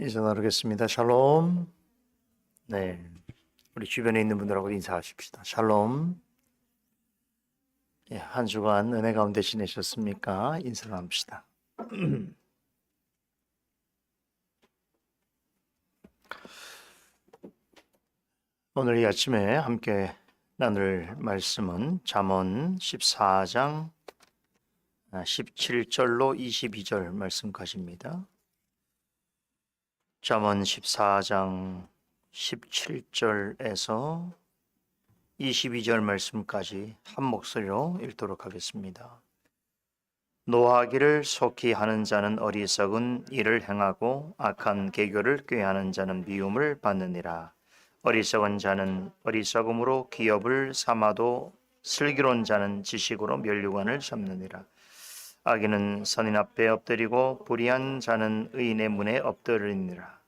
인사 나누겠습니다. 샬롬. 네, 우리 주변에 있는 분들하고 인사하십시다. 샬롬. 예, 한 주간 은혜 가운데 지내셨습니까? 인사 나눕시다. 오늘 이 아침에 함께 나눌 말씀은 잠언 14장 17절로 22절 말씀까지입니다. 잠언 14장 17절에서 22절 말씀까지 한 목소리로 읽도록 하겠습니다. 노하기를 속히 하는 자는 어리석은 일을 행하고 악한 계교를 꾀하는 자는 미움을 받느니라. 어리석은 자는 어리석음으로 기업을 삼아도 슬기로운 자는 지식으로 면류관을 잡느니라. 악인은 선인 앞에 엎드리고 불의한 자는 의인의 문에 엎드리니라.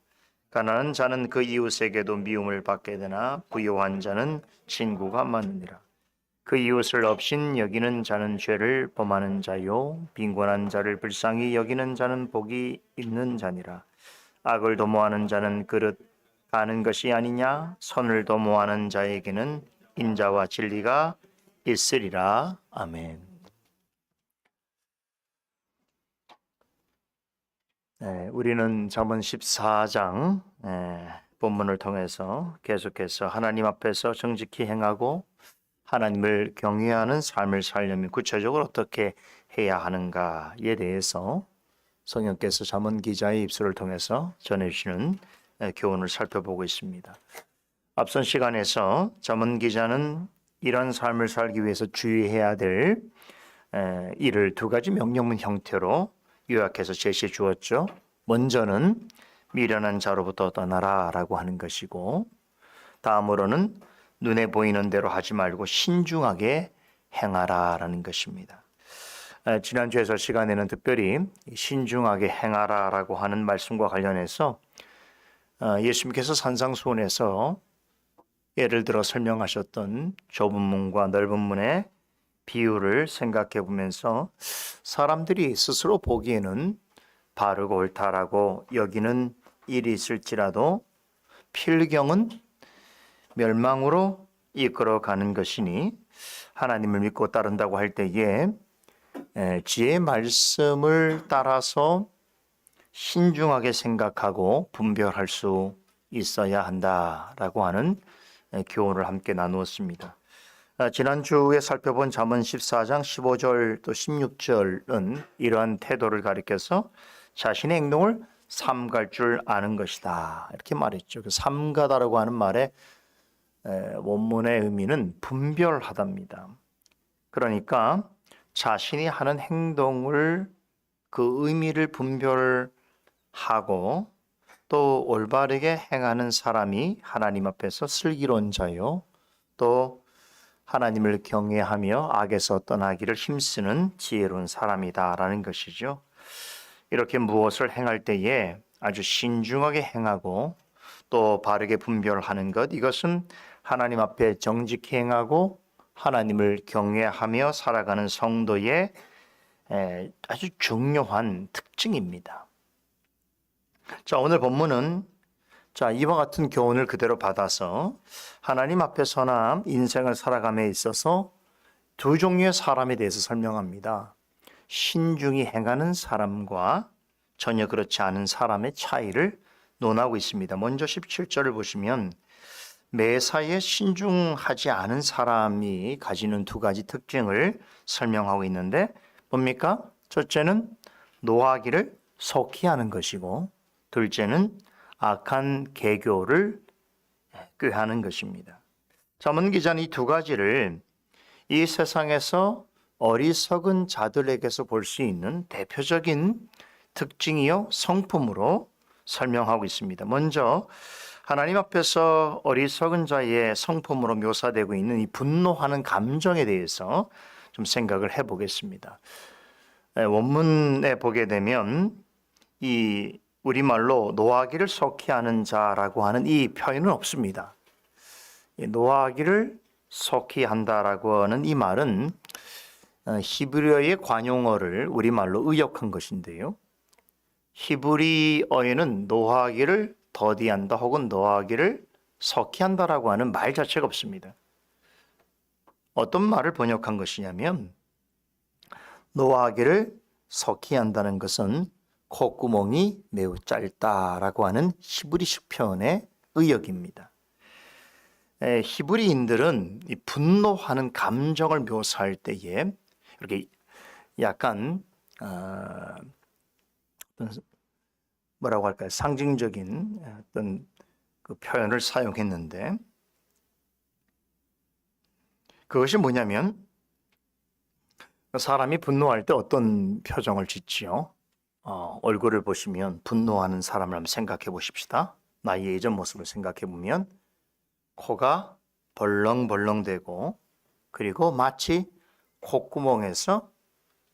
가난한 자는 그 이웃에게도 미움을 받게 되나 부유한 자는 친구가 많으니라. 그 이웃을 업신 여기는 자는 죄를 범하는 자요 빈곤한 자를 불쌍히 여기는 자는 복이 있는 자니라. 악을 도모하는 자는 그릇 가는 것이 아니냐. 선을 도모하는 자에게는 인자와 진리가 있으리라. 아멘. 우리는 잠언 14장 본문을 통해서 계속해서 하나님 앞에서 정직히 행하고 하나님을 경외하는 삶을 살려면 구체적으로 어떻게 해야 하는가에 대해서 성령께서 잠언 기자의 입술을 통해서 전해주시는 교훈을 살펴보고 있습니다. 앞선 시간에서 잠언 기자는 이런 삶을 살기 위해서 주의해야 될 일을 두 가지 명령문 형태로 요약해서 제시해 주었죠. 먼저는 미련한 자로부터 떠나라 라고 하는 것이고, 다음으로는 눈에 보이는 대로 하지 말고 신중하게 행하라 라는 것입니다. 지난주에서 시간에는 특별히 신중하게 행하라 라고 하는 말씀과 관련해서 예수님께서 산상수훈에서 예를 들어 설명하셨던 좁은 문과 넓은 문의 비유를 생각해 보면서 사람들이 스스로 보기에는 바르고 옳다라고 여기는 일이 있을지라도 필경은 멸망으로 이끌어가는 것이니 하나님을 믿고 따른다고 할 때에 지혜의 말씀을 따라서 신중하게 생각하고 분별할 수 있어야 한다라고 하는 교훈을 함께 나누었습니다. 지난주에 살펴본 잠언 14장 15절 또 16절은 이러한 태도를 가리켜서 자신의 행동을 삼갈 줄 아는 것이다 이렇게 말했죠. 삼가다라고 하는 말의 원문의 의미는 분별하답니다. 그러니까 자신이 하는 행동을 그 의미를 분별하고 또 올바르게 행하는 사람이 하나님 앞에서 슬기로운 자요 또 하나님을 경외하며 악에서 떠나기를 힘쓰는 지혜로운 사람이다라는 것이죠. 이렇게 무엇을 행할 때에 아주 신중하게 행하고 또 바르게 분별하는 것, 이것은 하나님 앞에 정직히 행하고 하나님을 경외하며 살아가는 성도의 아주 중요한 특징입니다. 자, 오늘 본문은 이와 같은 교훈을 그대로 받아서 하나님 앞에서나 인생을 살아감에 있어서 두 종류의 사람에 대해서 설명합니다. 신중히 행하는 사람과 전혀 그렇지 않은 사람의 차이를 논하고 있습니다. 먼저 17절을 보시면 매사에 신중하지 않은 사람이 가지는 두 가지 특징을 설명하고 있는데 뭡니까? 첫째는 노하기를 속히 하는 것이고 둘째는 악한 계교를 꾀하는 것입니다. 잠언 기자는 이 두 가지를 이 세상에서 어리석은 자들에게서 볼 수 있는 대표적인 특징이요 성품으로 설명하고 있습니다. 먼저 하나님 앞에서 어리석은 자의 성품으로 묘사되고 있는 이 분노하는 감정에 대해서 좀 생각을 해보겠습니다. 원문에 보게 되면 이 우리말로 노하기를 속히 하는 자라고 하는 이 표현은 없습니다. 노하기를 속히 한다라고 하는 이 말은 히브리어의 관용어를 우리말로 의역한 것인데요. 히브리어에는 노하기를 더디한다 혹은 노하기를 석희한다라고 하는 말 자체가 없습니다. 어떤 말을 번역한 것이냐면 노하기를 석희한다는 것은 콧구멍이 매우 짧다라고 하는 히브리식 표현의 의역입니다. 히브리인들은 이 분노하는 감정을 묘사할 때에 이렇게 약간 뭐라고 할까요? 상징적인 어떤 그 표현을 사용했는데 그것이 뭐냐면 사람이 분노할 때 어떤 표정을 짓지요? 얼굴을 보시면 분노하는 사람을 한번 생각해 보십시다. 나의 예전 모습을 생각해 보면 코가 벌렁벌렁대고 그리고 마치 콧구멍에서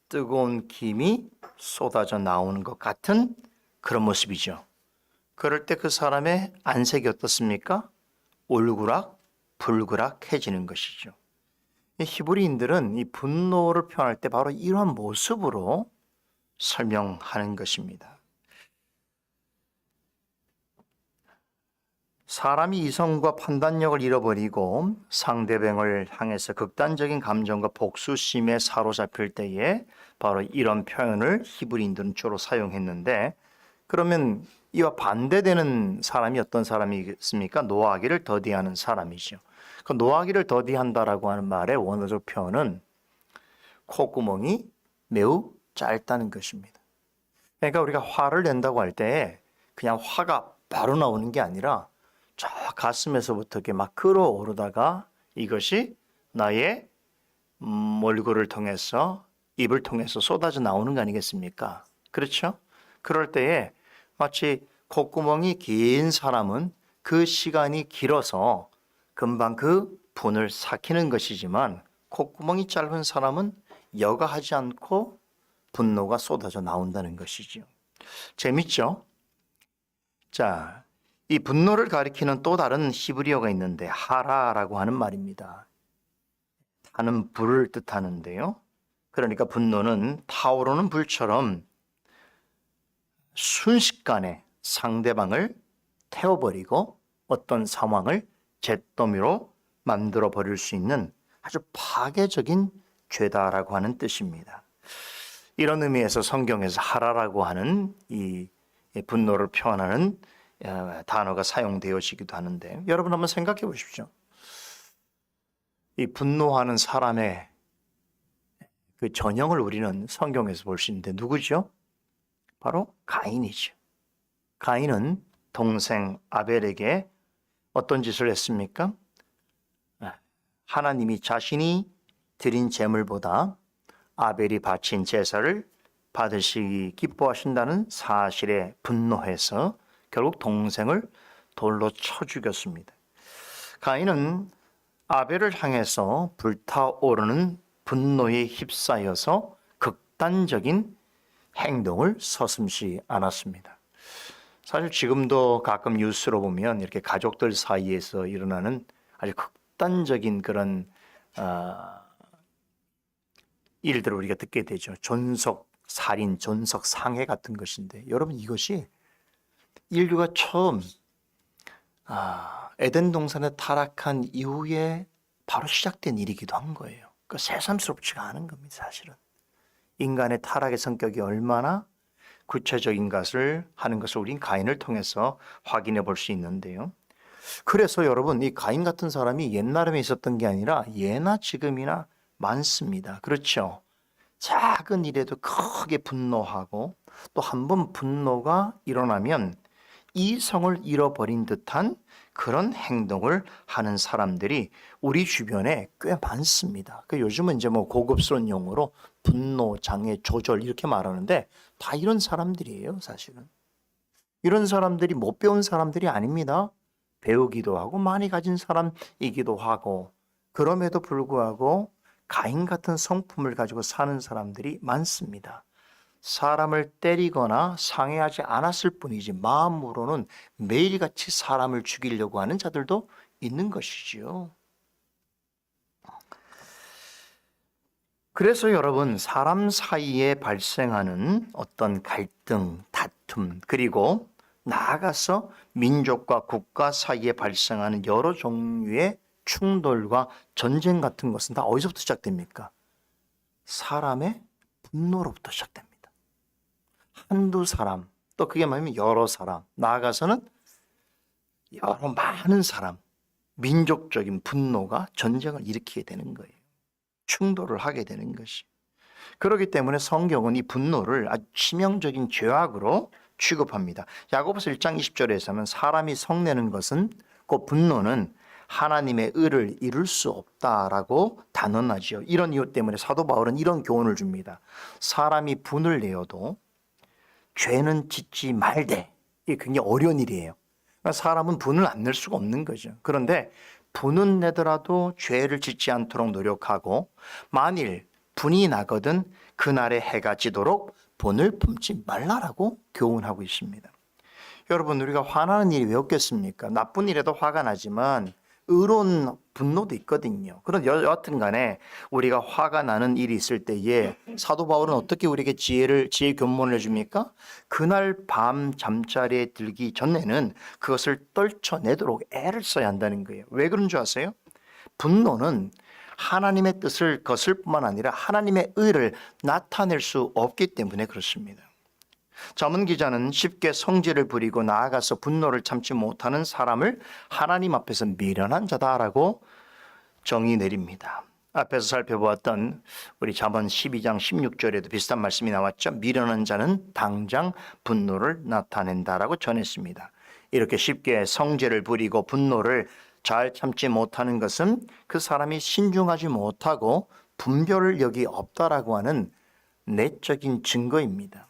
뜨거운 김이 쏟아져 나오는 것 같은 그런 모습이죠. 그럴 때 그 사람의 안색이 어떻습니까? 울그락 불그락해지는 것이죠. 이 히브리인들은 이 분노를 표현할 때 바로 이러한 모습으로 설명하는 것입니다. 사람이 이성과 판단력을 잃어버리고 상대방을 향해서 극단적인 감정과 복수심에 사로잡힐 때에 바로 이런 표현을 히브리인들은 주로 사용했는데 그러면 이와 반대되는 사람이 어떤 사람이겠습니까? 노하기를 더디하는 사람이죠. 그 노하기를 더디한다라고 하는 말의 원어적 표현은 콧구멍이 매우 짧다는 것입니다. 그러니까 우리가 화를 낸다고 할 때 그냥 화가 바로 나오는 게 아니라 저 가슴에서부터 이렇게 막 끌어오르다가 이것이 나의 얼굴을 통해서 입을 통해서 쏟아져 나오는 거 아니겠습니까? 그렇죠? 그럴 때에 마치 콧구멍이 긴 사람은 그 시간이 길어서 금방 그 분을 삭히는 것이지만 콧구멍이 짧은 사람은 여과하지 않고 분노가 쏟아져 나온다는 것이죠. 재밌죠? 자, 이 분노를 가리키는 또 다른 히브리어가 있는데 하라라고 하는 말입니다. 하는 불을 뜻하는데요. 그러니까 분노는 타오르는 불처럼 순식간에 상대방을 태워버리고 어떤 상황을 잿더미로 만들어 버릴 수 있는 아주 파괴적인 죄다라고 하는 뜻입니다. 이런 의미에서 성경에서 하라라고 하는 이 분노를 표현하는 단어가 사용되어지기도 하는데 여러분 한번 생각해 보십시오. 이 분노하는 사람의 그 전형을 우리는 성경에서 볼 수 있는데 누구죠? 바로 가인이죠. 가인은 동생 아벨에게 어떤 짓을 했습니까? 하나님이 자신이 드린 제물보다 아벨이 바친 제사를 받으시기 기뻐하신다는 사실에 분노해서 결국 동생을 돌로 쳐 죽였습니다. 가인은 아벨을 향해서 불타오르는 분노에 휩싸여서 극단적인 행동을 서슴지 않았습니다. 사실 지금도 가끔 뉴스로 보면 이렇게 가족들 사이에서 일어나는 아주 극단적인 그런 일들을 우리가 듣게 되죠. 존속 살인, 존속 상해 같은 것인데 여러분 이것이 인류가 처음 에덴 동산에 타락한 이후에 바로 시작된 일이기도 한 거예요. 그러니까 새삼스럽지가 않은 겁니다. 사실은 인간의 타락의 성격이 얼마나 구체적인 것을 하는 것을 우린 가인을 통해서 확인해 볼 수 있는데요. 그래서 여러분 이 가인 같은 사람이 옛날에 있었던 게 아니라 예나 지금이나 많습니다. 그렇죠? 작은 일에도 크게 분노하고 또 한 번 분노가 일어나면 이성을 잃어버린 듯한 그런 행동을 하는 사람들이 우리 주변에 꽤 많습니다. 요즘은 이제 뭐 고급스러운 용어로 분노, 장애, 조절 이렇게 말하는데 다 이런 사람들이에요, 사실은. 이런 사람들이 못 배운 사람들이 아닙니다. 배우기도 하고 많이 가진 사람이기도 하고 그럼에도 불구하고 가인 같은 성품을 가지고 사는 사람들이 많습니다. 사람을 때리거나 상해하지 않았을 뿐이지 마음으로는 매일같이 사람을 죽이려고 하는 자들도 있는 것이지요. 그래서 여러분 사람 사이에 발생하는 어떤 갈등, 다툼, 그리고 나아가서 민족과 국가 사이에 발생하는 여러 종류의 충돌과 전쟁 같은 것은 다 어디서부터 시작됩니까? 사람의 분노로부터 시작됩니다. 한두 사람, 또 그게 뭐냐면 여러 사람, 나아가서는 여러 많은 사람, 민족적인 분노가 전쟁을 일으키게 되는 거예요. 충돌을 하게 되는 것이. 그렇기 때문에 성경은 이 분노를 아주 치명적인 죄악으로 취급합니다. 야고보서 1장 20절에서는 사람이 성내는 것은, 그 분노는 하나님의 의를 이룰 수 없다라고 단언하지요. 이런 이유 때문에 사도 바울은 이런 교훈을 줍니다. 사람이 분을 내어도 죄는 짓지 말되. 이게 굉장히 어려운 일이에요. 그러니까 사람은 분을 안 낼 수가 없는 거죠. 그런데 분은 내더라도 죄를 짓지 않도록 노력하고, 만일 분이 나거든 그날에 해가 지도록 분을 품지 말라라고 교훈하고 있습니다. 여러분, 우리가 화나는 일이 왜 없겠습니까? 나쁜 일에도 화가 나지만 의로운 분노도 있거든요. 그런 여하튼 간에 우리가 화가 나는 일이 있을 때에 사도 바울은 어떻게 우리에게 지혜 교훈을 해줍니까? 그날 밤 잠자리에 들기 전에는 그것을 떨쳐내도록 애를 써야 한다는 거예요. 왜 그런 줄 아세요? 분노는 하나님의 뜻을 거슬 뿐만 아니라 하나님의 의를 나타낼 수 없기 때문에 그렇습니다. 잠언 기자는 쉽게 성질을 부리고 나아가서 분노를 참지 못하는 사람을 하나님 앞에서 미련한 자다라고 정의 내립니다. 앞에서 살펴보았던 우리 잠언 12장 16절에도 비슷한 말씀이 나왔죠. 미련한 자는 당장 분노를 나타낸다라고 전했습니다. 이렇게 쉽게 성질을 부리고 분노를 잘 참지 못하는 것은 그 사람이 신중하지 못하고 분별력이 없다라고 하는 내적인 증거입니다.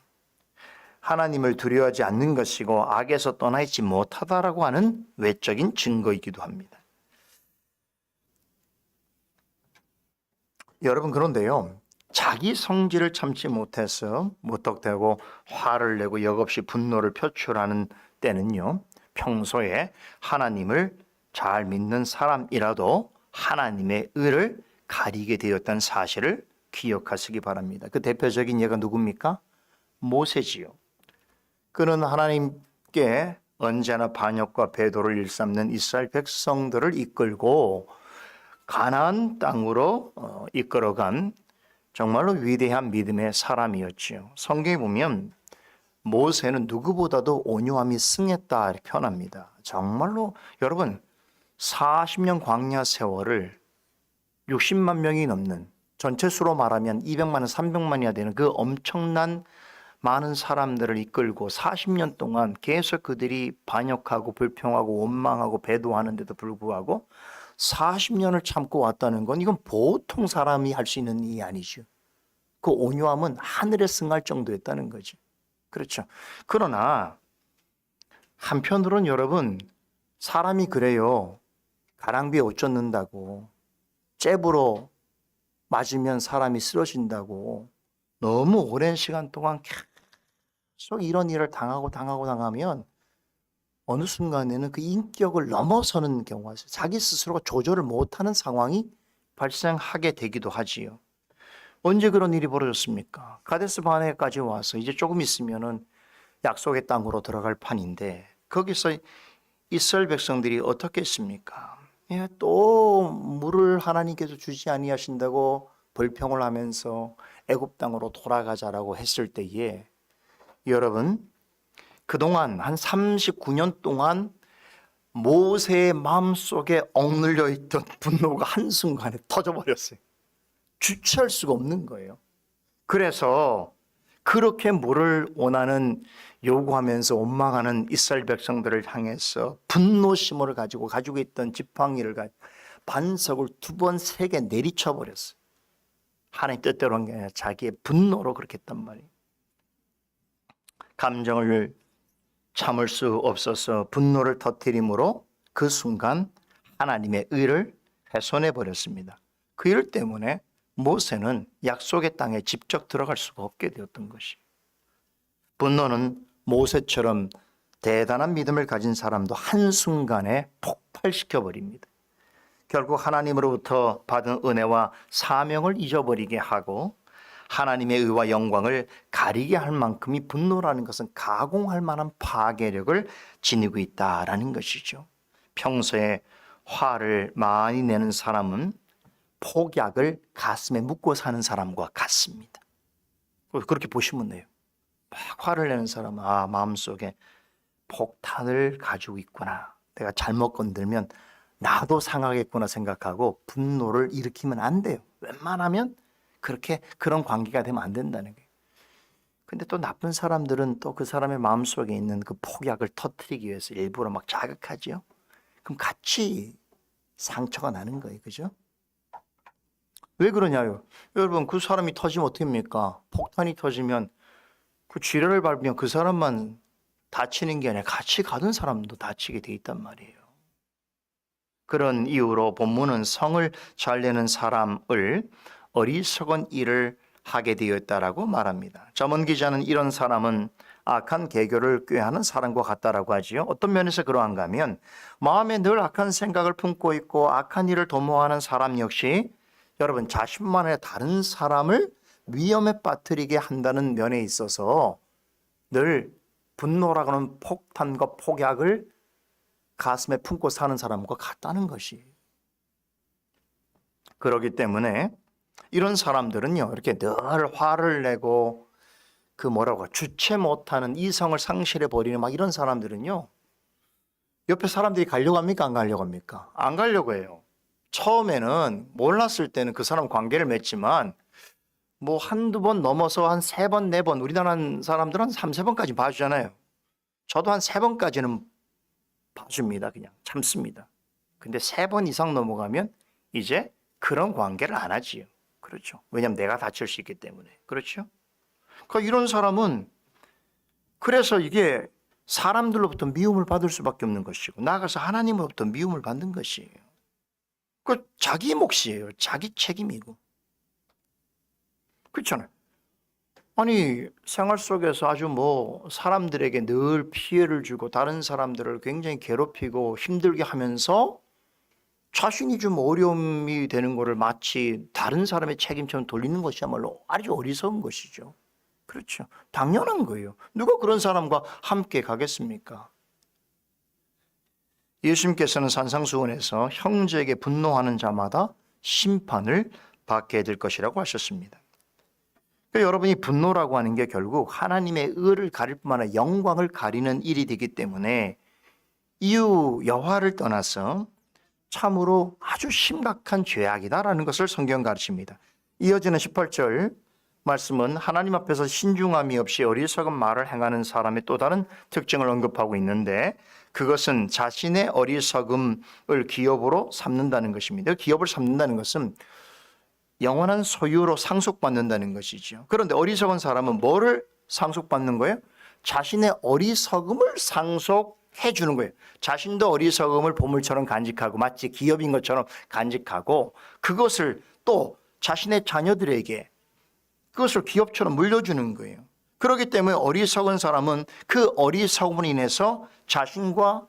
하나님을 두려워하지 않는 것이고 악에서 떠나 있지 못하다라고 하는 외적인 증거이기도 합니다. 여러분, 그런데요, 자기 성질을 참지 못해서 무턱대고 화를 내고 역없이 분노를 표출하는 때는요, 평소에 하나님을 잘 믿는 사람이라도 하나님의 의를 가리게 되었다는 사실을 기억하시기 바랍니다. 그 대표적인 예가 누굽니까? 모세지요. 그는 하나님께 언제나 반역과 배도를 일삼는 이스라엘 백성들을 이끌고 가나안 땅으로 이끌어간 정말로 위대한 믿음의 사람이었지요. 성경에 보면 모세는 누구보다도 온유함이 승했다 이렇게 표현합니다. 정말로 여러분, 40년 광야 세월을 60만 명이 넘는, 전체 수로 말하면 200만, 300만이야 되는 그 엄청난 많은 사람들을 이끌고 40년 동안 계속 그들이 반역하고 불평하고 원망하고 배도하는데도 불구하고 40년을 참고 왔다는 건 이건 보통 사람이 할 수 있는 일이 아니죠. 그 온유함은 하늘에 승할 정도였다는 거죠. 그렇죠. 그러나 한편으로는 여러분, 사람이 그래요. 가랑비에 옷 젖는다고, 잽으로 맞으면 사람이 쓰러진다고 너무 오랜 시간 동안 계속 이런 일을 당하면 어느 순간에는 그 인격을 넘어서는 경우가 있어요. 자기 스스로가 조절을 못하는 상황이 발생하게 되기도 하지요. 언제 그런 일이 벌어졌습니까? 가데스 바네까지 와서 이제 조금 있으면은 약속의 땅으로 들어갈 판인데 거기서 이스라엘 백성들이 어떻게 했습니까? 예, 또 물을 하나님께서 주지 아니하신다고 불평을 하면서 애굽 땅으로 돌아가자라고 했을 때에 여러분, 그동안 한 39년 동안 모세의 마음속에 억눌려 있던 분노가 한순간에 터져버렸어요. 주체할 수가 없는 거예요. 그래서 그렇게 물을 원하는 요구하면서 원망하는 이스라엘 백성들을 향해서 분노심을 가지고 있던 지팡이를 반석을 2번, 3개 내리쳐 버렸어요. 하나님 뜻대로 한 게 아니라 자기의 분노로 그렇게 했단 말이에요. 감정을 참을 수 없어서 분노를 터뜨림으로 그 순간 하나님의 의를 훼손해 버렸습니다. 그 일 때문에 모세는 약속의 땅에 직접 들어갈 수가 없게 되었던 것이. 분노는 모세처럼 대단한 믿음을 가진 사람도 한순간에 폭발시켜 버립니다. 결국 하나님으로부터 받은 은혜와 사명을 잊어버리게 하고 하나님의 의와 영광을 가리게 할 만큼이 분노라는 것은 가공할 만한 파괴력을 지니고 있다라는 것이죠. 평소에 화를 많이 내는 사람은 폭약을 가슴에 묻고 사는 사람과 같습니다. 그렇게 보시면 돼요. 막 화를 내는 사람은 마음속에 폭탄을 가지고 있구나. 내가 잘못 건들면 나도 상하겠구나 생각하고 분노를 일으키면 안 돼요. 웬만하면 그런 관계가 되면 안 된다는 거예요. 근데 또 나쁜 사람들은 또 그 사람의 마음속에 있는 그 폭약을 터뜨리기 위해서 일부러 막 자극하죠. 그럼 같이 상처가 나는 거예요. 그죠? 왜 그러냐요? 여러분, 그 사람이 터지면 어떻게 합니까? 폭탄이 터지면 그 지뢰를 밟으면 그 사람만 다치는 게 아니라 같이 가던 사람도 다치게 돼 있단 말이에요. 그런 이유로 본문은 성을 잘 내는 사람을 어리석은 일을 하게 되었다라고 말합니다. 점원 기자는 이런 사람은 악한 계교를 꾀하는 사람과 같다라고 하지요. 어떤 면에서 그러한가 하면 마음에 늘 악한 생각을 품고 있고 악한 일을 도모하는 사람 역시 여러분 자신만의 다른 사람을 위험에 빠뜨리게 한다는 면에 있어서 늘 분노라고 하는 폭탄과 폭약을 가슴에 품고 사는 사람과 같다는 것이. 그렇기 때문에 이런 사람들은요, 이렇게 늘 화를 내고 주체 못하는 이성을 상실해 버리는 막 이런 사람들은요, 옆에 사람들이 가려고 합니까? 안 가려고 합니까? 안 가려고 해요. 처음에는 몰랐을 때는 그 사람 관계를 맺지만 뭐 한두 번 넘어서 한 3번, 4번, 우리나라 사람들은 한 3, 4번까지 봐주잖아요. 저도 한 3번까지는 봐줍니다. 그냥 참습니다. 근데 3번 이상 넘어가면 이제 그런 관계를 안 하지요. 그렇죠. 왜냐하면 내가 다칠 수 있기 때문에. 그렇죠. 그러니까 이런 사람은 그래서 이게 사람들로부터 미움을 받을 수밖에 없는 것이고 나아가서 하나님으로부터 미움을 받는 것이에요. 그 자기 몫이에요. 자기 책임이고. 그렇잖아요. 아니 생활 속에서 아주 사람들에게 늘 피해를 주고 다른 사람들을 굉장히 괴롭히고 힘들게 하면서 자신이 좀 어려움이 되는 것을 마치 다른 사람의 책임처럼 돌리는 것이야말로 아주 어리석은 것이죠. 그렇죠. 당연한 거예요. 누가 그런 사람과 함께 가겠습니까? 예수님께서는 산상수훈에서 형제에게 분노하는 자마다 심판을 받게 될 것이라고 하셨습니다. 그러니까 여러분이 분노라고 하는 게 결국 하나님의 의를 가릴 뿐만 아니라 영광을 가리는 일이 되기 때문에 이유 여하를 떠나서 참으로 아주 심각한 죄악이다라는 것을 성경 가르칩니다. 이어지는 18절 말씀은 하나님 앞에서 신중함이 없이 어리석은 말을 행하는 사람의 또 다른 특징을 언급하고 있는데 그것은 자신의 어리석음을 기업으로 삼는다는 것입니다. 기업을 삼는다는 것은 영원한 소유로 상속받는다는 것이죠. 그런데 어리석은 사람은 뭐를 상속받는 거예요? 자신의 어리석음을 상속해 주는 거예요. 자신도 어리석음을 보물처럼 간직하고 마치 기업인 것처럼 간직하고 그것을 또 자신의 자녀들에게 그것을 기업처럼 물려주는 거예요. 그렇기 때문에 어리석은 사람은 그 어리석음으로 인해서 자신과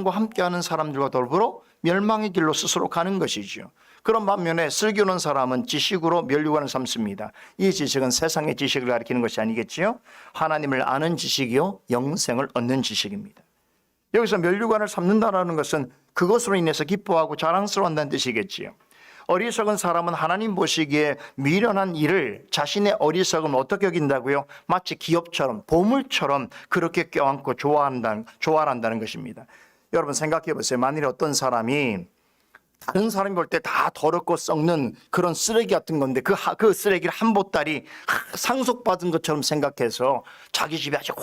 함께하는 사람들과 더불어 멸망의 길로 스스로 가는 것이죠. 그런 반면에 슬기로운 사람은 지식으로 면류관을 삼습니다. 이 지식은 세상의 지식을 가리키는 것이 아니겠지요. 하나님을 아는 지식이요 영생을 얻는 지식입니다. 여기서 면류관을 삼는다는 것은 그것으로 인해서 기뻐하고 자랑스러워한다는 뜻이겠지요. 어리석은 사람은 하나님 보시기에 미련한 일을 자신의 어리석음을 어떻게 여긴다고요? 마치 기업처럼 보물처럼 그렇게 껴안고 좋아한다는 것입니다. 여러분 생각해 보세요. 만일에 어떤 사람이 다른 사람이 볼 때 다 더럽고 썩는 그런 쓰레기 같은 건데 그 쓰레기를 한 보따리 상속받은 것처럼 생각해서 자기 집에 아주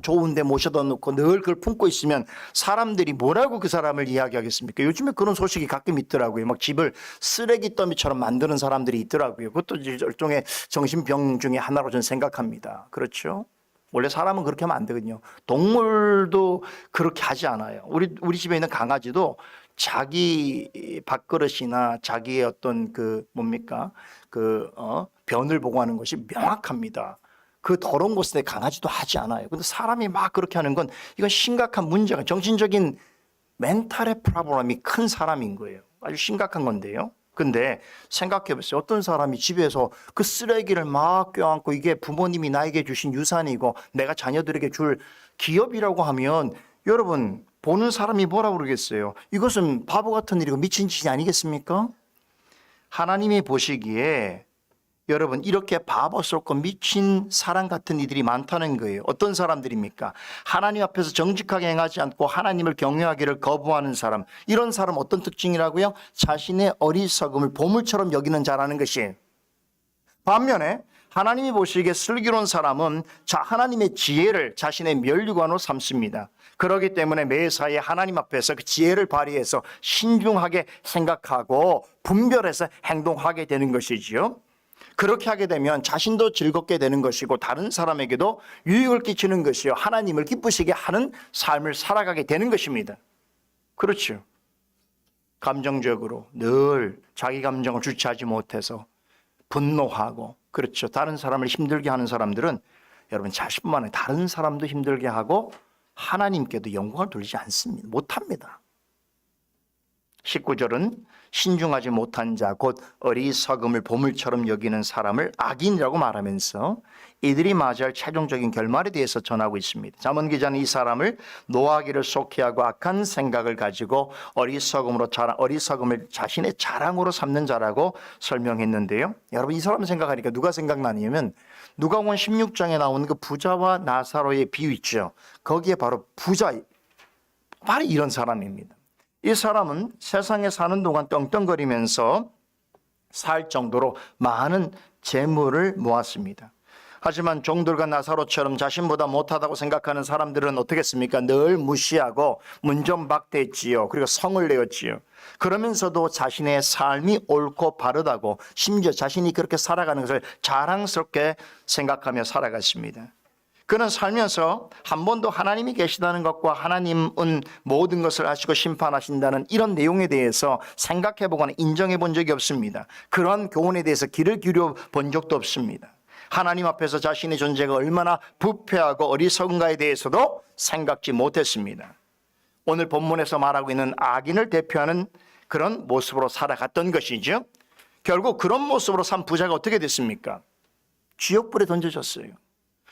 좋은 데 모셔다 놓고 늘 그걸 품고 있으면 사람들이 뭐라고 그 사람을 이야기하겠습니까? 요즘에 그런 소식이 가끔 있더라고요. 막 집을 쓰레기 더미처럼 만드는 사람들이 있더라고요. 그것도 일종의 정신병 중에 하나로 저는 생각합니다. 그렇죠? 원래 사람은 그렇게 하면 안 되거든요. 동물도 그렇게 하지 않아요. 우리 집에 있는 강아지도 자기 밥그릇이나 자기의 어떤 변을 보고하는 것이 명확합니다. 그 더러운 것에 강아지도 하지 않아요. 근데 사람이 막 그렇게 하는 건 이건 심각한 문제가 정신적인 멘탈의 프로블럼이 큰 사람인 거예요. 아주 심각한 건데요. 근데 생각해 보세요. 어떤 사람이 집에서 그 쓰레기를 막 껴안고 이게 부모님이 나에게 주신 유산이고 내가 자녀들에게 줄 기업이라고 하면 여러분 보는 사람이 뭐라 그러겠어요? 이것은 바보 같은 일이고 미친 짓이 아니겠습니까? 하나님이 보시기에 여러분 이렇게 바보스럽고 미친 사람 같은 이들이 많다는 거예요. 어떤 사람들입니까? 하나님 앞에서 정직하게 행하지 않고 하나님을 경외하기를 거부하는 사람. 이런 사람 어떤 특징이라고요? 자신의 어리석음을 보물처럼 여기는 자라는 것이에요. 반면에 하나님이 보시기에 슬기로운 사람은 하나님의 지혜를 자신의 면류관으로 삼습니다. 그렇기 때문에 매사에 하나님 앞에서 그 지혜를 발휘해서 신중하게 생각하고 분별해서 행동하게 되는 것이지요. 그렇게 하게 되면 자신도 즐겁게 되는 것이고 다른 사람에게도 유익을 끼치는 것이요. 하나님을 기쁘시게 하는 삶을 살아가게 되는 것입니다. 그렇죠. 감정적으로 늘 자기 감정을 주체하지 못해서 분노하고 그렇죠. 다른 사람을 힘들게 하는 사람들은 여러분 자신만 아니라 다른 사람도 힘들게 하고 하나님께도 영광을 돌리지 않습니다. 못합니다. 19절은 신중하지 못한 자 곧 어리석음을 보물처럼 여기는 사람을 악인이라고 말하면서 이들이 맞이할 최종적인 결말에 대해서 전하고 있습니다. 잠언 기자는 이 사람을 노하기를 속히하고 악한 생각을 가지고 어리석음을 자신의 자랑으로 삼는 자라고 설명했는데요. 여러분 이 사람 생각하니까 누가 생각나냐면 누가복음 16장에 나오는 그 부자와 나사로의 비유 있죠. 거기에 바로 바로 이런 사람입니다. 이 사람은 세상에 사는 동안 떵떵거리면서 살 정도로 많은 재물을 모았습니다. 하지만 종들과 나사로처럼 자신보다 못하다고 생각하는 사람들은 어떻겠습니까? 늘 무시하고 문전박대했지요. 그리고 성을 내었지요. 그러면서도 자신의 삶이 옳고 바르다고 심지어 자신이 그렇게 살아가는 것을 자랑스럽게 생각하며 살아갔습니다. 그는 살면서 한 번도 하나님이 계시다는 것과 하나님은 모든 것을 아시고 심판하신다는 이런 내용에 대해서 생각해 보거나 인정해 본 적이 없습니다. 그러한 교훈에 대해서 귀를 기울여 본 적도 없습니다. 하나님 앞에서 자신의 존재가 얼마나 부패하고 어리석은가에 대해서도 생각지 못했습니다. 오늘 본문에서 말하고 있는 악인을 대표하는 그런 모습으로 살아갔던 것이죠. 결국 그런 모습으로 산 부자가 어떻게 됐습니까? 지옥불에 던져졌어요.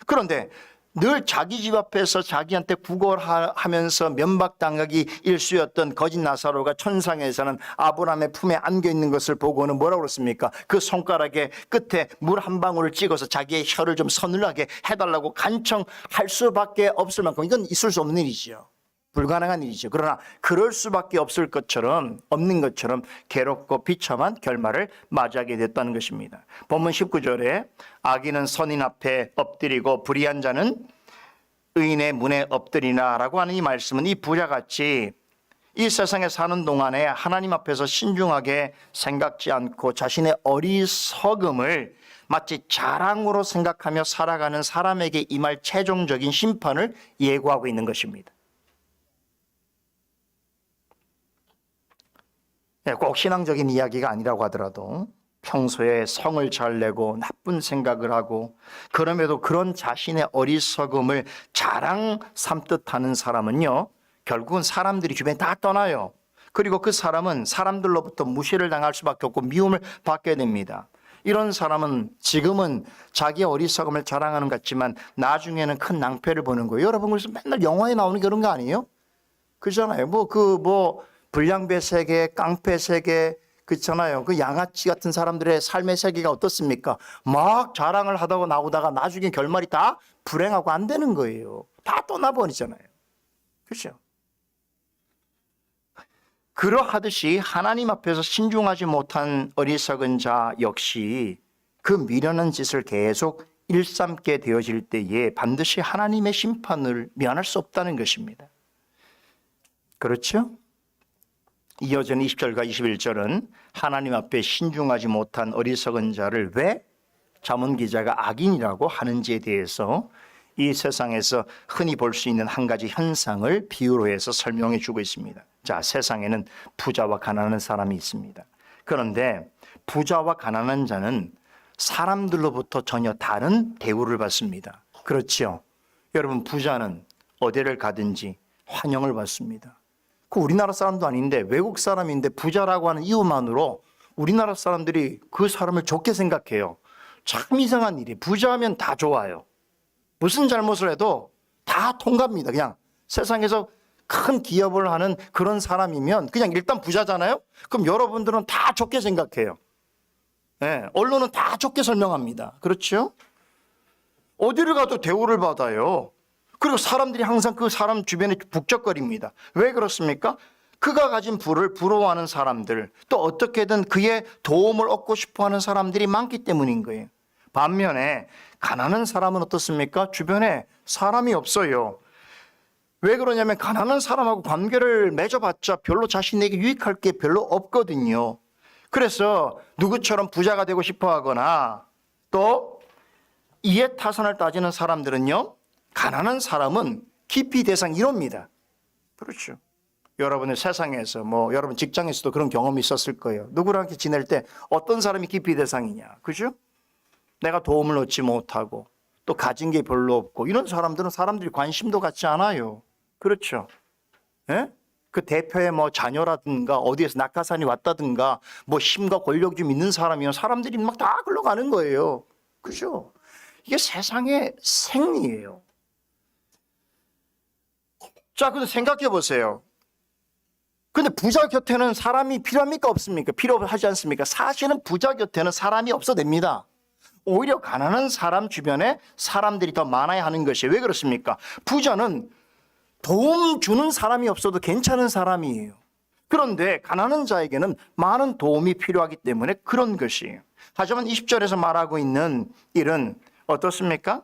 그런데 늘 자기 집 앞에서 자기한테 구걸하면서 면박당하기 일쑤였던 거짓 나사로가 천상에서는 아브라함의 품에 안겨 있는 것을 보고는 뭐라고 그랬습니까? 그 손가락에 끝에 물 한 방울을 찍어서 자기의 혀를 좀 서늘하게 해달라고 간청할 수밖에 없을 만큼 이건 있을 수 없는 일이죠. 불가능한 일이죠. 그러나 그럴 수밖에 없는 것처럼 괴롭고 비참한 결말을 맞이하게 됐다는 것입니다. 본문 19절에 악인은 선인 앞에 엎드리고 불의한 자는 의인의 문에 엎드리나 라고 하는 이 말씀은 이 부자같이 이 세상에 사는 동안에 하나님 앞에서 신중하게 생각지 않고 자신의 어리석음을 마치 자랑으로 생각하며 살아가는 사람에게 임할 최종적인 심판을 예고하고 있는 것입니다. 꼭 신앙적인 이야기가 아니라고 하더라도 평소에 성을 잘 내고 나쁜 생각을 하고 그럼에도 그런 자신의 어리석음을 자랑 삼듯 하는 사람은요, 결국은 사람들이 주변에 다 떠나요. 그리고 그 사람은 사람들로부터 무시를 당할 수밖에 없고 미움을 받게 됩니다. 이런 사람은 지금은 자기의 어리석음을 자랑하는 것 같지만 나중에는 큰 낭패를 보는 거예요. 여러분 그래서 맨날 영화에 나오는 그런 거 아니에요? 그렇잖아요. 불량배 세계, 깡패 세계, 그렇잖아요. 그 양아치 같은 사람들의 삶의 세계가 어떻습니까? 막 자랑을 하다가 나오다가 나중에 결말이 다 불행하고 안 되는 거예요. 다 떠나버리잖아요. 그렇죠? 그러하듯이 하나님 앞에서 신중하지 못한 어리석은 자 역시 그 미련한 짓을 계속 일삼게 되어질 때에 반드시 하나님의 심판을 면할 수 없다는 것입니다. 그렇죠? 이어지는 20절과 21절은 하나님 앞에 신중하지 못한 어리석은 자를 왜 잠언 기자가 악인이라고 하는지에 대해서 이 세상에서 흔히 볼 수 있는 한 가지 현상을 비유로 해서 설명해 주고 있습니다. 자, 세상에는 부자와 가난한 사람이 있습니다. 그런데 부자와 가난한 자는 사람들로부터 전혀 다른 대우를 받습니다. 그렇죠? 여러분 부자는 어디를 가든지 환영을 받습니다. 그 우리나라 사람도 아닌데 외국 사람인데 부자라고 하는 이유만으로 우리나라 사람들이 그 사람을 좋게 생각해요. 참 이상한 일이, 부자하면 다 좋아요. 무슨 잘못을 해도 다 통갑니다. 그냥 세상에서 큰 기업을 하는 그런 사람이면 그냥 일단 부자잖아요. 그럼 여러분들은 다 좋게 생각해요. 네, 언론은 다 좋게 설명합니다. 그렇죠? 어디를 가도 대우를 받아요. 그리고 사람들이 항상 그 사람 주변에 북적거립니다. 왜 그렇습니까? 그가 가진 부를 부러워하는 사람들, 또 어떻게든 그의 도움을 얻고 싶어하는 사람들이 많기 때문인 거예요. 반면에 가난한 사람은 어떻습니까? 주변에 사람이 없어요. 왜 그러냐면 가난한 사람하고 관계를 맺어봤자 별로 자신에게 유익할 게 별로 없거든요. 그래서 누구처럼 부자가 되고 싶어 하거나 또 이해타산을 따지는 사람들은요, 가난한 사람은 기피 대상 이럽니다. 그렇죠. 여러분의 세상에서 여러분 직장에서도 그런 경험이 있었을 거예요. 누구랑 이렇게 지낼 때 어떤 사람이 기피 대상이냐. 그죠? 내가 도움을 얻지 못하고 또 가진 게 별로 없고 이런 사람들은 사람들이 관심도 갖지 않아요. 그렇죠. 예? 그 대표의 자녀라든가 어디에서 낙하산이 왔다든가 힘과 권력이 좀 있는 사람이면 사람들이 막 다 흘러가는 거예요. 그죠? 이게 세상의 생리예요. 자, 근데 생각해 보세요. 근데 부자 곁에는 사람이 필요합니까? 없습니까? 필요하지 않습니까? 사실은 부자 곁에는 사람이 없어도 됩니다. 오히려 가난한 사람 주변에 사람들이 더 많아야 하는 것이에요. 왜 그렇습니까? 부자는 도움 주는 사람이 없어도 괜찮은 사람이에요. 그런데 가난한 자에게는 많은 도움이 필요하기 때문에 그런 것이에요. 하지만 20절에서 말하고 있는 일은 어떻습니까?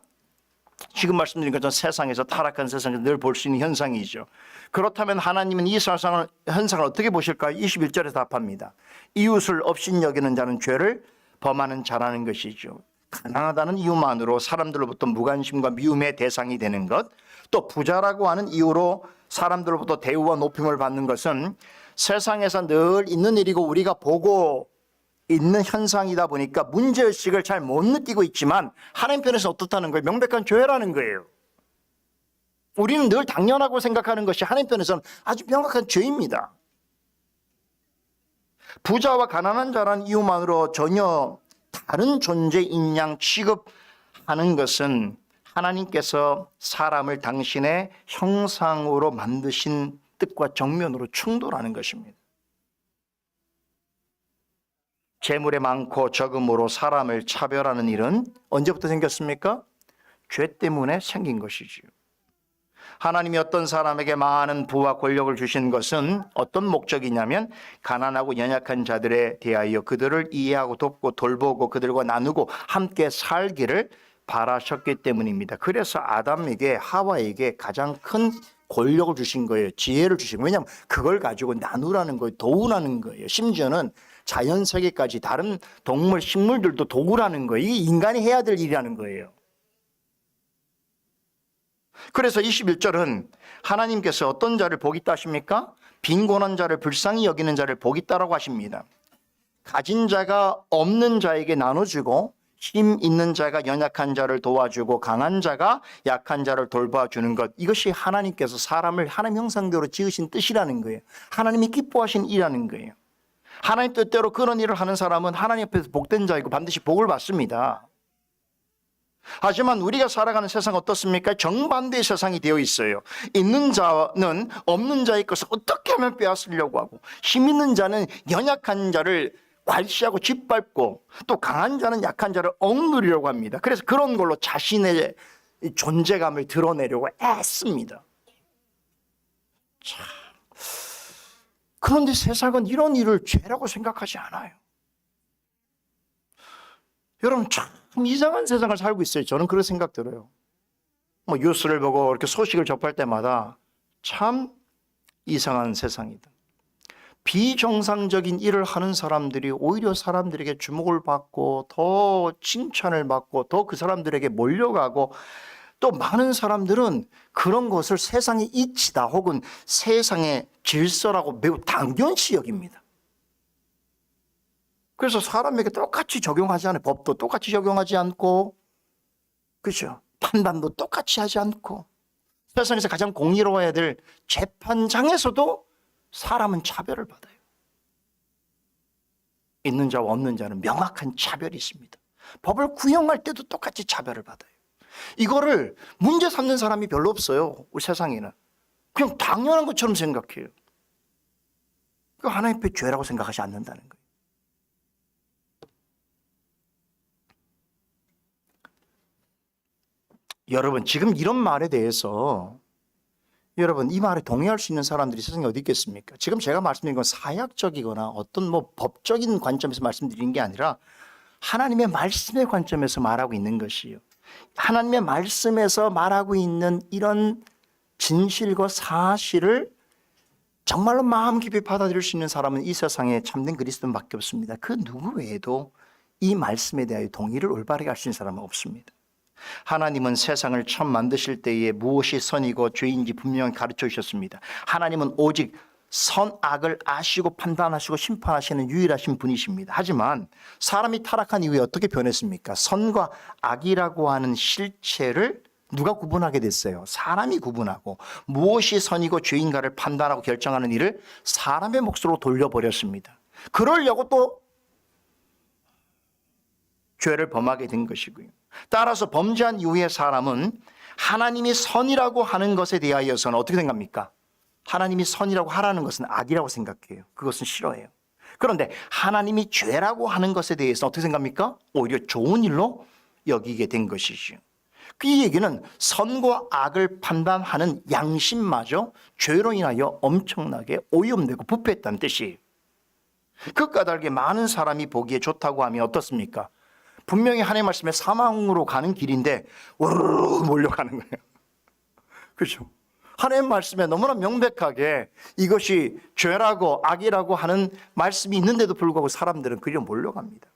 지금 말씀드린 것처럼 세상에서 타락한 세상에서 늘 볼 수 있는 현상이죠. 그렇다면 하나님은 이 현상을 어떻게 보실까요? 21절에서 답합니다. 이웃을 업신여기는 자는 죄를 범하는 자라는 것이죠. 가난하다는 이유만으로 사람들로부터 무관심과 미움의 대상이 되는 것, 또 부자라고 하는 이유로 사람들로부터 대우와 높임을 받는 것은 세상에서 늘 있는 일이고 우리가 보고 있는 현상이다 보니까 문제의식을 잘 못 느끼고 있지만 하나님 편에서 어떻다는 거예요? 명백한 죄라는 거예요. 우리는 늘 당연하고 생각하는 것이 하나님 편에서는 아주 명확한 죄입니다. 부자와 가난한 자라는 이유만으로 전혀 다른 존재인 양 취급하는 것은 하나님께서 사람을 당신의 형상으로 만드신 뜻과 정면으로 충돌하는 것입니다. 재물이 많고 적음으로 사람을 차별하는 일은 언제부터 생겼습니까? 죄 때문에 생긴 것이지요. 하나님이 어떤 사람에게 많은 부와 권력을 주신 것은 어떤 목적이냐면 가난하고 연약한 자들에 대하여 그들을 이해하고 돕고 돌보고 그들과 나누고 함께 살기를 바라셨기 때문입니다. 그래서 아담에게 하와에게 가장 큰 권력을 주신 거예요. 지혜를 주신 거예요. 왜냐하면 그걸 가지고 나누라는 거예요. 도우라는 거예요. 심지어는 자연세계까지 다른 동물, 식물들도 도우라는 거예요. 이게 인간이 해야 될 일이라는 거예요. 그래서 21절은 하나님께서 어떤 자를 복 있다 하십니까? 빈곤한 자를 불쌍히 여기는 자를 복 있다라고 하십니다. 가진 자가 없는 자에게 나눠주고 힘 있는 자가 연약한 자를 도와주고 강한 자가 약한 자를 돌봐주는 것, 이것이 하나님께서 사람을 하나님 형상대로 지으신 뜻이라는 거예요. 하나님이 기뻐하신 일이라는 거예요. 하나님 뜻대로 그런 일을 하는 사람은 하나님 앞에서 복된 자이고 반드시 복을 받습니다. 하지만 우리가 살아가는 세상 어떻습니까? 정반대의 세상이 되어 있어요. 있는 자는 없는 자의 것을 어떻게 하면 빼앗으려고 하고, 힘 있는 자는 연약한 자를 괄시하고 짓밟고, 또 강한 자는 약한 자를 억누르려고 합니다. 그래서 그런 걸로 자신의 존재감을 드러내려고 애씁니다. 참. 그런데 세상은 이런 일을 죄라고 생각하지 않아요. 여러분, 참 이상한 세상을 살고 있어요. 저는 그런 생각 들어요. 뉴스를 보고 이렇게 소식을 접할 때마다 참 이상한 세상이다. 비정상적인 일을 하는 사람들이 오히려 사람들에게 주목을 받고 더 칭찬을 받고 더 그 사람들에게 몰려가고, 또 많은 사람들은 그런 것을 세상의 이치다 혹은 세상의 질서라고 매우 당연시 여깁니다. 그래서 사람에게 똑같이 적용하지 않아요. 법도 똑같이 적용하지 않고, 그렇죠? 판단도 똑같이 하지 않고, 세상에서 가장 공의로워야 될 재판장에서도 사람은 차별을 받아요. 있는 자와 없는 자는 명확한 차별이 있습니다. 법을 구형할 때도 똑같이 차별을 받아요. 이거를 문제 삼는 사람이 별로 없어요. 우리 세상에는. 그냥 당연한 것처럼 생각해요. 그 하나님 앞에 죄라고 생각하지 않는다는 거예요. 여러분, 지금 이런 말에 대해서 여러분, 이 말에 동의할 수 있는 사람들이 세상에 어디 있겠습니까? 지금 제가 말씀드린 건 사약적이거나 어떤 법적인 관점에서 말씀드리는 게 아니라 하나님의 말씀의 관점에서 말하고 있는 것이요. 하나님의 말씀에서 말하고 있는 이런 진실과 사실을 정말로 마음 깊이 받아들일 수 있는 사람은 이 세상에 참된 그리스도인밖에 없습니다. 그 누구 외에도 이 말씀에 대하여 동의를 올바르게 할 수 있는 사람은 없습니다. 하나님은 세상을 처음 만드실 때에 무엇이 선이고 죄인지 분명히 가르쳐 주셨습니다. 하나님은 오직 선악을 아시고 판단하시고 심판하시는 유일하신 분이십니다. 하지만 사람이 타락한 이후에 어떻게 변했습니까? 선과 악이라고 하는 실체를 누가 구분하게 됐어요? 사람이 구분하고 무엇이 선이고 죄인가를 판단하고 결정하는 일을 사람의 몫으로 돌려버렸습니다. 그러려고 또 죄를 범하게 된 것이고요. 따라서 범죄한 이후에 사람은 하나님이 선이라고 하는 것에 대하여서는 어떻게 생각합니까? 하나님이 선이라고 하라는 것은 악이라고 생각해요. 그것은 싫어해요. 그런데 하나님이 죄라고 하는 것에 대해서 어떻게 생각합니까? 오히려 좋은 일로 여기게 된 것이죠. 이 얘기는 선과 악을 판단하는 양심마저 죄로 인하여 엄청나게 오염되고 부패했다는 뜻이에요. 그 까닭에 많은 사람이 보기에 좋다고 하면 어떻습니까? 분명히 하나님의 말씀에 사망으로 가는 길인데 우르르 몰려가는 거예요. 그렇죠? 하나님의 말씀에 너무나 명백하게 이것이 죄라고 악이라고 하는 말씀이 있는데도 불구하고 사람들은 그리로 몰려갑니다.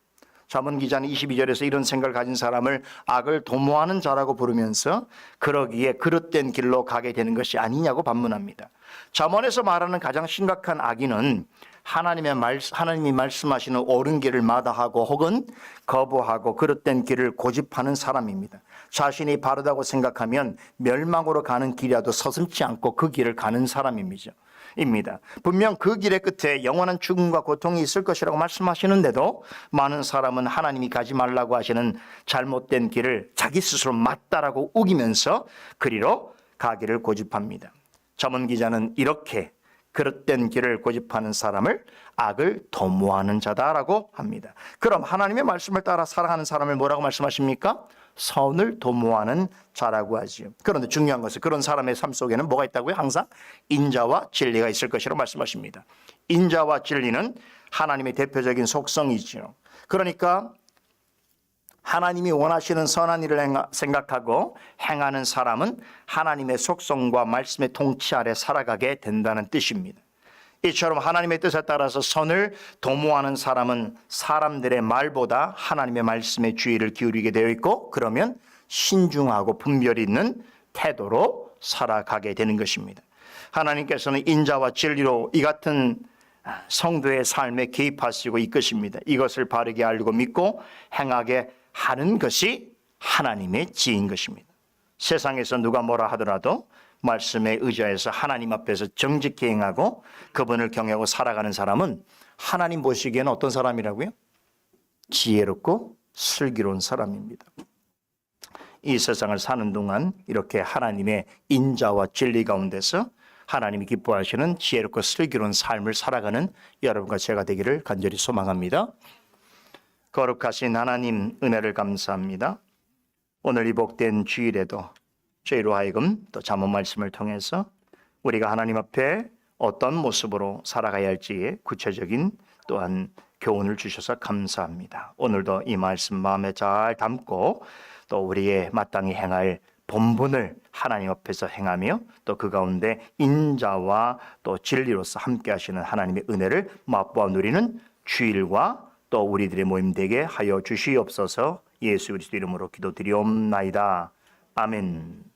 잠언 기자는 22절에서 이런 생각을 가진 사람을 악을 도모하는 자라고 부르면서 그러기에 그릇된 길로 가게 되는 것이 아니냐고 반문합니다. 잠언에서 말하는 가장 심각한 악인은 하나님이 말씀하시는 옳은 길을 마다하고 혹은 거부하고 그릇된 길을 고집하는 사람입니다. 자신이 바르다고 생각하면 멸망으로 가는 길이라도 서슴지 않고 그 길을 가는 사람입니다. 분명 그 길의 끝에 영원한 죽음과 고통이 있을 것이라고 말씀하시는데도 많은 사람은 하나님이 가지 말라고 하시는 잘못된 길을 자기 스스로 맞다라고 우기면서 그리로 가기를 고집합니다. 잠언 기자는 이렇게 그릇된 길을 고집하는 사람을 악을 도모하는 자다라고 합니다. 그럼 하나님의 말씀을 따라 살아가는 사람을 뭐라고 말씀하십니까? 선을 도모하는 자라고 하지요. 그런데 중요한 것은 그런 사람의 삶 속에는 뭐가 있다고요? 항상 인자와 진리가 있을 것이라고 말씀하십니다. 인자와 진리는 하나님의 대표적인 속성이죠. 그러니까 하나님이 원하시는 선한 일을 생각하고 행하는 사람은 하나님의 속성과 말씀의 통치 아래 살아가게 된다는 뜻입니다. 이처럼 하나님의 뜻에 따라서 선을 도모하는 사람은 사람들의 말보다 하나님의 말씀에 주의를 기울이게 되어 있고 그러면 신중하고 분별이 있는 태도로 살아가게 되는 것입니다. 하나님께서는 인자와 진리로 이 같은 성도의 삶에 개입하시고 이끄십니다. 이것을 바르게 알고 믿고 행하게 하는 것이 하나님의 지혜인 것입니다. 세상에서 누가 뭐라 하더라도 말씀에 의지해서 하나님 앞에서 정직히 행하고 그분을 경외하고 살아가는 사람은 하나님 보시기에는 어떤 사람이라고요? 지혜롭고 슬기로운 사람입니다. 이 세상을 사는 동안 이렇게 하나님의 인자와 진리 가운데서 하나님이 기뻐하시는 지혜롭고 슬기로운 삶을 살아가는 여러분과 제가 되기를 간절히 소망합니다. 거룩하신 하나님 은혜를 감사합니다. 오늘 이 복된 주일에도 저희로 하여금 또 잠언 말씀을 통해서 우리가 하나님 앞에 어떤 모습으로 살아가야 할지에 구체적인 또한 교훈을 주셔서 감사합니다. 오늘도 이 말씀 마음에 잘 담고 또 우리의 마땅히 행할 본분을 하나님 앞에서 행하며 또 그 가운데 인자와 또 진리로서 함께 하시는 하나님의 은혜를 맛보아 누리는 주일과 또 우리들의 모임 되게 하여 주시옵소서. 예수 그리스도 이름으로 기도드리옵나이다. 아멘.